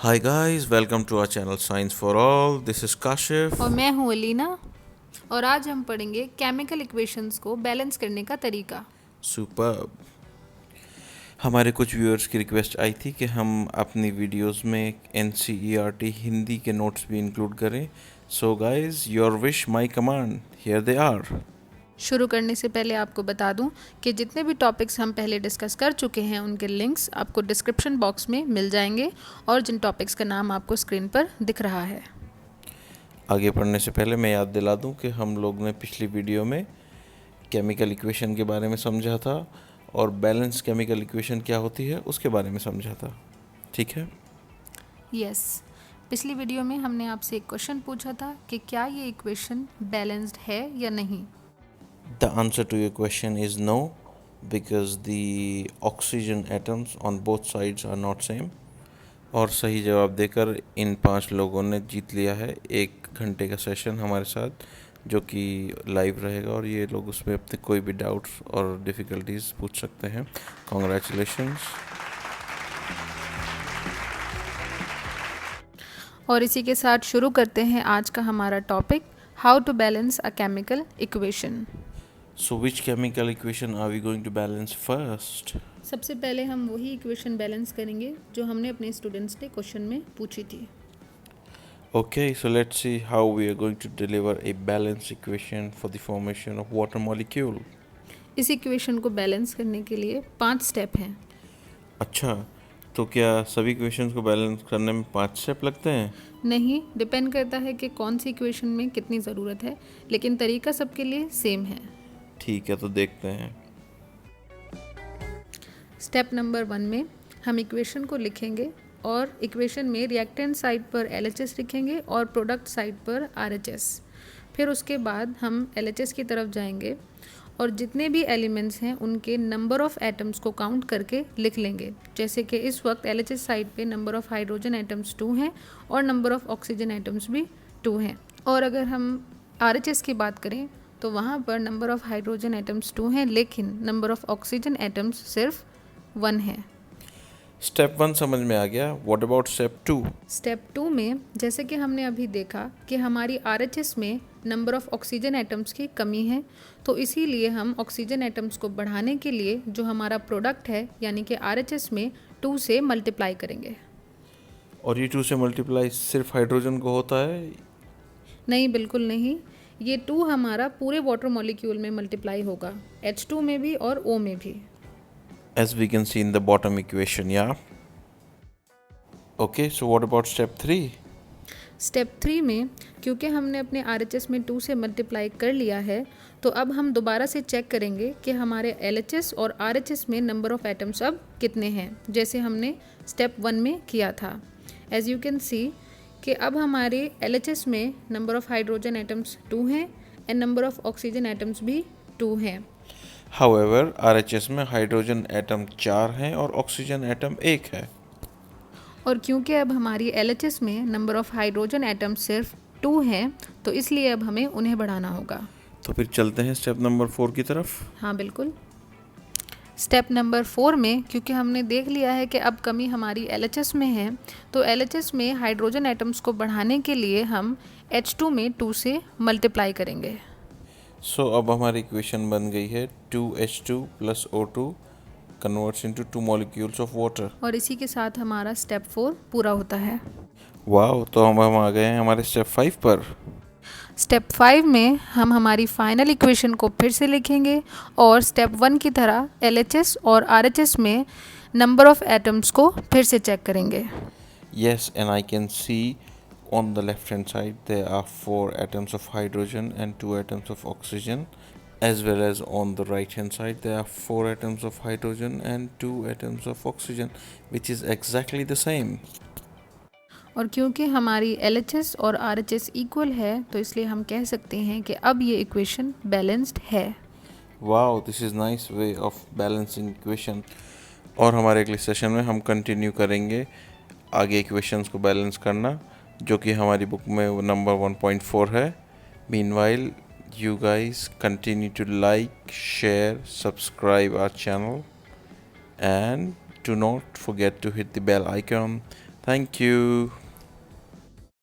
Hi guys, welcome to our channel Science for All. This is Kashif. और मैं हूँ अलीना और आज हम पढ़ेंगे केमिकल इक्वेशंस को बैलेंस करने का तरीका। सुपर। हमारे कुछ व्यूअर्स की रिक्वेस्ट आई थी कि हम अपनी वीडियोस में NCERT हिंदी के नोट्स भी इंक्लूड करें। So guys, your wish my command, here they are. शुरू करने से पहले आपको बता दूं कि जितने भी टॉपिक्स हम पहले डिस्कस कर चुके हैं उनके लिंक्स आपको डिस्क्रिप्शन बॉक्स में मिल जाएंगे और जिन टॉपिक्स का नाम आपको स्क्रीन पर दिख रहा है। आगे पढ़ने से पहले मैं याद दिला दूं कि हम लोग ने पिछली वीडियो में केमिकल इक्वेशन के बारे में समझा था और बैलेंस केमिकल इक्वेशन क्या होती है उसके बारे में समझा था। ठीक है। यस, पिछली वीडियो में हमने आपसे एक क्वेश्चन पूछा था कि क्या ये इक्वेशन बैलेंस्ड है या नहीं। The answer to your question is no, because the oxygen atoms on both sides are not same. और सही जवाब देकर इन 5 लोगों ने जीत लिया है 1 घंटे का सेशन हमारे साथ, जो कि लाइव रहेगा और ये लोग उसमें अपने कोई भी डाउट्स और डिफ़िकल्टीज पूछ सकते हैं। कॉन्ग्रेचुलेशंस। और इसी के साथ शुरू करते हैं आज का हमारा topic, how to balance a chemical equation. So which chemical equation are we going to balance first? सबसे पहले हम वही इक्वेशन बैलेंस करेंगे जो हमने अपने स्टूडेंट्स ने क्वेश्चन में पूछी थी। Okay, so let's see how we are going to deliver a balanced equation for the formation of water molecule. इस इक्वेशन को बैलेंस करने के लिए 5 स्टेप हैं। अच्छा, तो क्या सभी इक्वेशंस को बैलेंस करने में 5 स्टेप लगते हैं? नहीं, डिपेंड करता है कि कौन सी इक्वेशन में कितनी ज़रूरत है, लेकिन तरीका सबके लिए सेम है। ठीक है, तो देखते हैं। स्टेप नंबर 1 में हम इक्वेशन को लिखेंगे और इक्वेशन में रिएक्टेंट साइड पर LHS लिखेंगे और प्रोडक्ट साइड पर RHS। फिर उसके बाद हम LHS की तरफ जाएंगे और जितने भी एलिमेंट्स हैं उनके नंबर ऑफ़ एटम्स को काउंट करके लिख लेंगे। जैसे कि इस वक्त LHS साइड पे नंबर ऑफ़ हाइड्रोजन एटम्स 2 हैं और नंबर ऑफ़ ऑक्सीजन एटम्स भी 2 हैं। और अगर हम RHS की बात करें तो वहाँ पर नंबर ऑफ़ हाइड्रोजन एटम्स 2 हैं, लेकिन नंबर ऑफ़ ऑक्सीजन एटम्स सिर्फ 1 है। स्टेप 1 समझ में आ गया। What about step 2? स्टेप 2 में जैसे कि हमने अभी देखा कि हमारी RHS में नंबर ऑफ़ ऑक्सीजन एटम्स की कमी है, तो इसीलिए हम ऑक्सीजन एटम्स को बढ़ाने के लिए जो हमारा प्रोडक्ट है यानी कि RHS में 2 से मल्टीप्लाई करेंगे। और ये 2 से मल्टीप्लाई सिर्फ हाइड्रोजन को होता है? नहीं, बिल्कुल नहीं, ये 2 हमारा पूरे वाटर मॉलिक्यूल में मल्टीप्लाई होगा, H2 में भी और O में भी। As we can see in the bottom equation, yeah. Okay, so what about step 3? Step 3 में क्योंकि हमने अपने RHS में 2 से मल्टीप्लाई कर लिया है, तो अब हम दोबारा से चेक करेंगे कि हमारे LHS और RHS में नंबर ऑफ़ एटम्स अब कितने हैं, जैसे हमने स्टेप 1 में किया था। एज यू कैन सी कि अब हमारे LHS में नंबर ऑफ़ हाइड्रोजन एटम्स 2 हैं and number of oxygen atoms भी 2 हैं। However, RHS में हाइड्रोजन एटम 4 हैं और ऑक्सीजन एटम 1 है। और क्योंकि अब हमारी LHS में नंबर ऑफ़ हाइड्रोजन एटम्स सिर्फ 2 हैं, तो इसलिए अब हमें उन्हें बढ़ाना होगा। तो फिर चलते हैं स्टेप नंबर 4 की तरफ। हाँ बिल्कुल। स्टेप नंबर 4 में क्योंकि हमने देख लिया है कि अब कमी हमारी LHS में है, तो LHS में हाइड्रोजन एटम्स को बढ़ाने के लिए हम H2 में 2 से मल्टीप्लाई करेंगे। सो अब हमारी इक्वेशन बन गई है 2H2 plus O2 converts into 2 molecules of water. और इसी के साथ हमारा स्टेप 4 पूरा होता है। वाह, तो हम आ गए हैं हमारे स्टेप 5 पर। स्टेप 5 में हम हमारी फाइनल इक्वेशन को फिर से लिखेंगे और स्टेप 1 की तरह LHS और RHS में नंबर ऑफ़ एटम्स को फिर से चेक करेंगे। Yes, and I can see on the left hand side there are 4 atoms of hydrogen and 2 atoms of oxygen, as well as on the right hand side there are 4 atoms of hydrogen and 2 atoms of oxygen, which is exactly the same. और क्योंकि हमारी LHS और RHS equal है, तो इसलिए हम कह सकते हैं कि अब ये इक्वेशन बैलेंस्ड है। Wow, this is nice way of balancing equation. और हमारे अगले सेशन में हम कंटिन्यू करेंगे आगे इक्वेशंस को बैलेंस करना, जो कि हमारी बुक में नंबर 1.4 है। Meanwhile, you guys continue to like, share, subscribe our channel, and do not forget to hit the bell icon thank you.